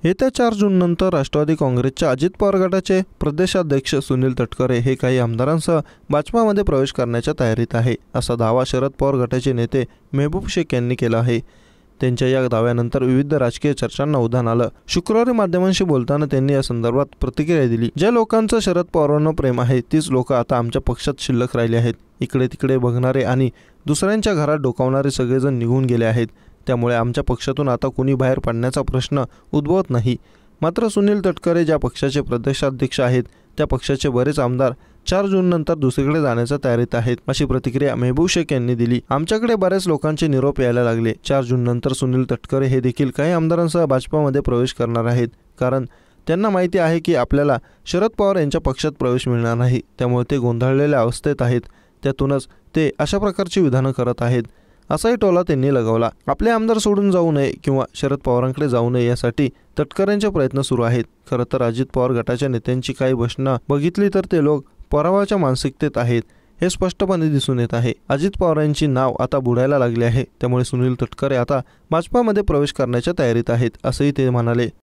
येत्या 4 जून नंतर राष्ट्रवादी काँग्रेसच्या अजित पवार गटाचे प्रदेशाध्यक्ष सुनील तटकरे हे काही आमदारांसह भाजपामध्ये प्रवेश करण्याच्या तयारीत आहे, असा दावा शरद पवार गटाचे नेते मेहबूब शेख यांनी केला आहे। त्यांच्या या दाव्यानंतर विविध राजकीय चर्चांना उधाण आलं। शुक्रवारी माध्यमांशी बोलताना त्यांनी या संदर्भात प्रतिक्रिया दिली। ज्या लोकांचं शरद पवारांवर प्रेम आहे तीच लोक आता आमच्या पक्षात शिल्लक राहिली आहेत। इकडे तिकडे बघणारे आणि दुसऱ्यांच्या घरात डोकावणारे सगळेजण निघून गेले आहेत। त्यामुळे आमच्या पक्षातून आता कोणी बाहेर पडण्याचा प्रश्न उद्भवत नाही। मात्र सुनील तटकरे ज्या पक्षाचे प्रदेशाध्यक्ष आहेत त्या पक्षाचे बरेच आमदार 4 जून नंतर दुसरीकडे जाण्याच्या तयारीत आहेत, अशी प्रतिक्रिया मेहबूब शेख यांनी दिली। आमच्याकडे बरेच लोकांचे निरोप यायला लागले। 4 जून नंतर सुनील तटकरे हे देखील काही आमदारांसह भाजपामध्ये प्रवेश करणार आहेत, कारण त्यांना माहिती आहे की आपल्याला शरद पवार यांच्या पक्षात प्रवेश मिळणार नाही। त्यामुळे ते गोंधळलेल्या अवस्थेत आहेत। त्यातूनच ते अशा प्रकारची विधानं करत आहेत, असाही टोला त्यांनी लगावला। आपले आमदार सोडून जाऊ नये किंवा शरद पवारांकडे जाऊ नये यासाठी तटकरेंचे प्रयत्न सुरू आहेत। खरं तर अजित पवार गटाच्या नेत्यांची काही भाषणं बघितली तर ते लोक पराभवाच्या मानसिकतेत आहेत, हे स्पष्टपणे दिसून येत आहे। अजित पवारांची नाव आता बुडायला लागले आहे। त्यामुळे सुनील तटकरे आता भाजपामध्ये प्रवेश करण्याच्या तयारीत आहेत, असंही ते म्हणाले।